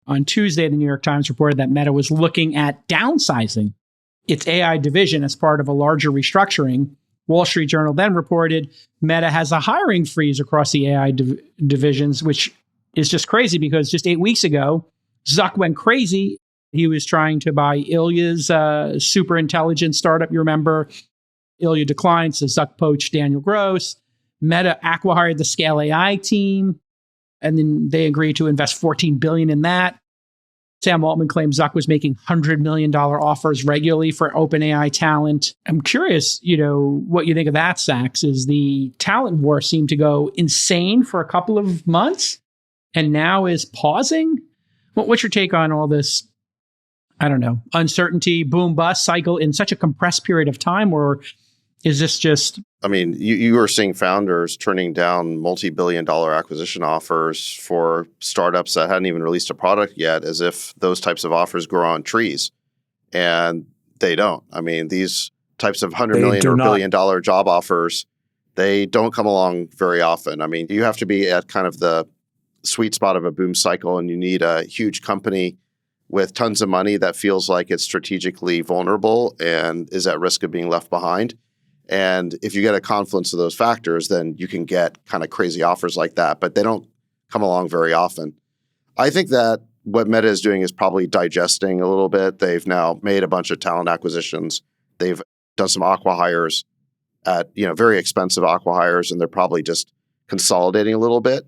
On Tuesday, the New York Times reported that Meta was looking at downsizing its AI division as part of a larger restructuring. Wall Street Journal then reported Meta has a hiring freeze across the AI divisions, which is just crazy because just 8 weeks ago, Zuck went crazy. He was trying to buy Ilya's super intelligent startup. You remember, Ilya declined, so Zuck poached Daniel Gross. Meta acqui-hired the Scale AI team, and then they agreed to invest $14 billion in that. Sam Altman claimed Zuck was making $100 million offers regularly for OpenAI talent. I'm curious, what you think of that, Sachs. Is the talent war seemed to go insane for a couple of months and now is pausing? What's your take on all this, I don't know, uncertainty, boom bust cycle in such a compressed period of time? Or is this just... I mean, you are seeing founders turning down multi-billion-dollar acquisition offers for startups that hadn't even released a product yet, as if those types of offers grow on trees. And they don't. I mean, these types of $100 million or billion-dollar job offers, they don't come along very often. I mean, you have to be at kind of the sweet spot of a boom cycle, and you need a huge company with tons of money that feels like it's strategically vulnerable and is at risk of being left behind. And if you get a confluence of those factors, then you can get kind of crazy offers like that, but they don't come along very often. I think that what Meta is doing is probably digesting a little bit. They've now made a bunch of talent acquisitions. They've done some acqui-hires at, very expensive acqui-hires, and they're probably just consolidating a little bit.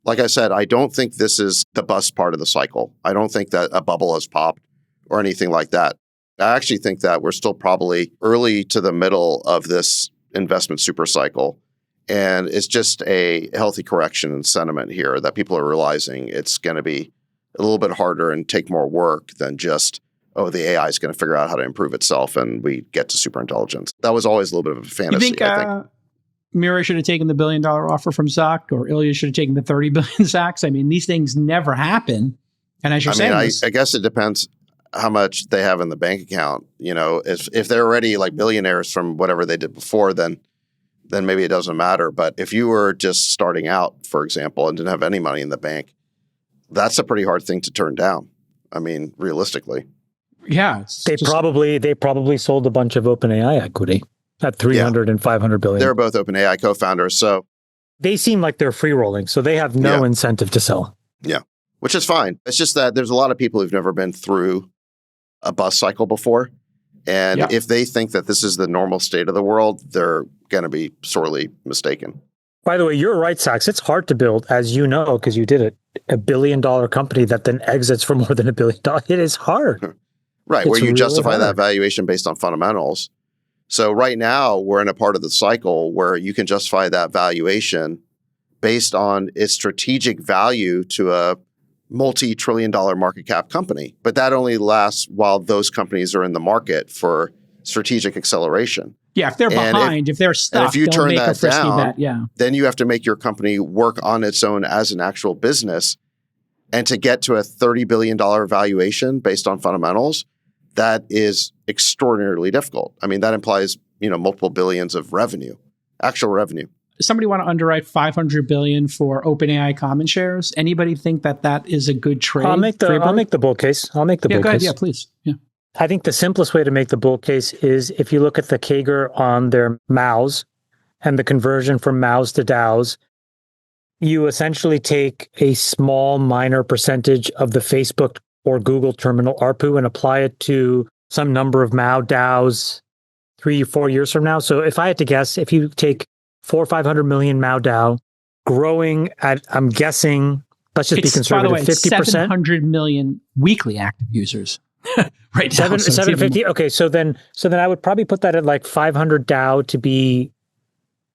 Like I said, I don't think this is the bust part of the cycle. I don't think that a bubble has popped or anything like that. I actually think that we're still probably early to the middle of this investment super cycle. And it's just a healthy correction in sentiment here that people are realizing it's going to be a little bit harder and take more work than just, the AI is going to figure out how to improve itself and we get to super intelligence. That was always a little bit of a fantasy, I think. Mira should have taken the $1 billion offer from Zuck, or Ilya should have taken the $30 billion Zucks. I mean, these things never happen. And as you're saying, I guess it depends how much they have in the bank account. If they're already like billionaires from whatever they did before, then maybe it doesn't matter. But if you were just starting out, for example, and didn't have any money in the bank, that's a pretty hard thing to turn down. I mean, realistically. Yeah. They probably sold a bunch of OpenAI equity at 300 and 500 billion. They're both OpenAI co-founders, so they seem like they're free rolling, so they have no incentive to sell. Yeah, which is fine. It's just that there's a lot of people who've never been through a bust cycle before. And if they think that this is the normal state of the world, they're going to be sorely mistaken. By the way, you're right, Sachs. It's hard to build, as you know, because you did it, $1 billion company that then exits for more than $1 billion. It is hard. Right, where you justify that valuation based on fundamentals. So right now, we're in a part of the cycle where you can justify that valuation based on its strategic value to a multi-trillion-dollar market cap company. But that only lasts while those companies are in the market for strategic acceleration. Yeah, if they're behind, if they're stuck, and if you turn that down, bet, then you have to make your company work on its own as an actual business. And to get to a $30 billion valuation based on fundamentals, that is extraordinarily difficult. I mean, that implies, multiple billions of revenue, actual revenue. Somebody want to underwrite $500 billion for OpenAI common shares? Anybody think that is a good trade? I'll make the bull case. Go ahead. Yeah, please. Yeah. I think the simplest way to make the bull case is if you look at the CAGR on their MAUs and the conversion from MAUs to DAUs, you essentially take a small minor percentage of the Facebook or Google terminal ARPU and apply it to some number of MAU DAUs 3 or 4 years from now. So if I had to guess, if you take 400 or 500 million MAU DAO growing at, I'm guessing, let's just be conservative, by the way, 50%. 700 million weekly active users. Right now. 750. Okay, so then I would probably put that at like 500 DAO to be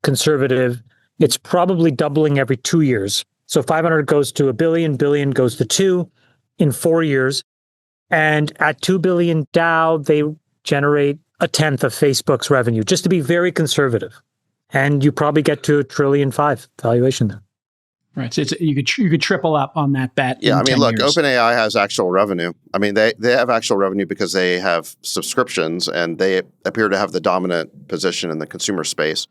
conservative. It's probably doubling every 2 years. So 500 goes to a billion, billion goes to 2 in 4 years. And at 2 billion DAO, they generate a tenth of Facebook's revenue, just to be very conservative. And you probably get to $1.5 trillion valuation there. Right. So you could triple up on that bet. Yeah. I mean, look, years. OpenAI has actual revenue. I mean, they have actual revenue because they have subscriptions and they appear to have the dominant position in the consumer space.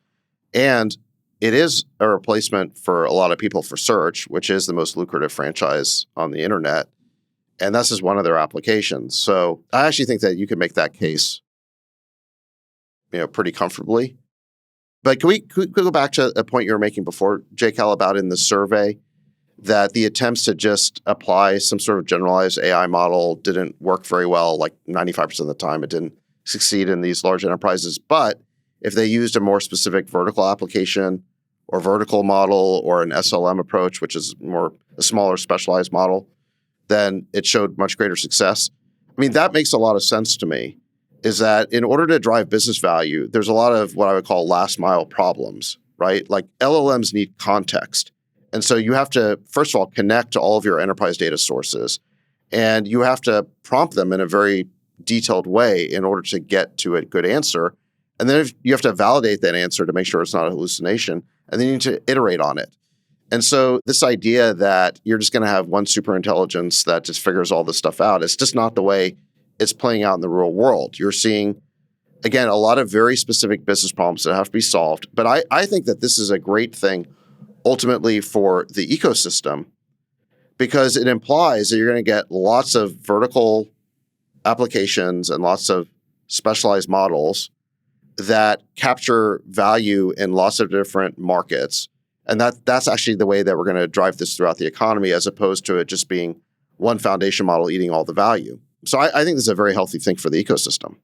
And it is a replacement for a lot of people for search, which is the most lucrative franchise on the internet. And this is one of their applications. So I actually think that you can make that case, pretty comfortably. But can we go back to a point you were making before, Jake, about in the survey, that the attempts to just apply some sort of generalized AI model didn't work very well, like 95% of the time. It didn't succeed in these large enterprises. But if they used a more specific vertical application or vertical model or an SLM approach, which is more a smaller specialized model, then it showed much greater success. I mean, that makes a lot of sense to me, is that in order to drive business value, there's a lot of what I would call last mile problems, right? Like LLMs need context. And so you have to, first of all, connect to all of your enterprise data sources. And you have to prompt them in a very detailed way in order to get to a good answer. And then you have to validate that answer to make sure it's not a hallucination. And then you need to iterate on it. And so this idea that you're just going to have one super intelligence that just figures all this stuff out, it's just not the way it's playing out in the real world. You're seeing, again, a lot of very specific business problems that have to be solved. But I think that this is a great thing ultimately for the ecosystem, because it implies that you're going to get lots of vertical applications and lots of specialized models that capture value in lots of different markets. And that's actually the way that we're going to drive this throughout the economy, as opposed to it just being one foundation model eating all the value. So I think this is a very healthy thing for the ecosystem.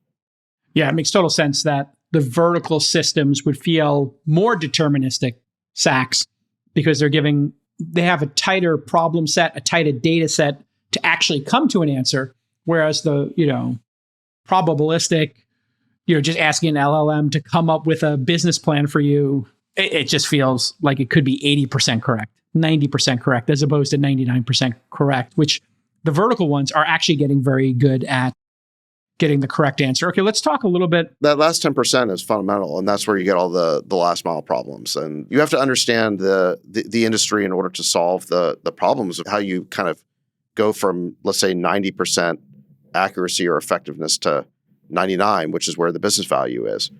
Yeah, it makes total sense that the vertical systems would feel more deterministic SACs, because they have a tighter problem set, a tighter data set to actually come to an answer. Whereas the, probabilistic, just asking an LLM to come up with a business plan for you, it just feels like it could be 80% correct, 90% correct, as opposed to 99% correct, which the vertical ones are actually getting very good at getting the correct answer. Okay, let's talk a little bit. That last 10% is fundamental, and that's where you get all the last mile problems. And you have to understand the industry in order to solve the problems of how you kind of go from, let's say, 90% accuracy or effectiveness to 99, which is where the business value is.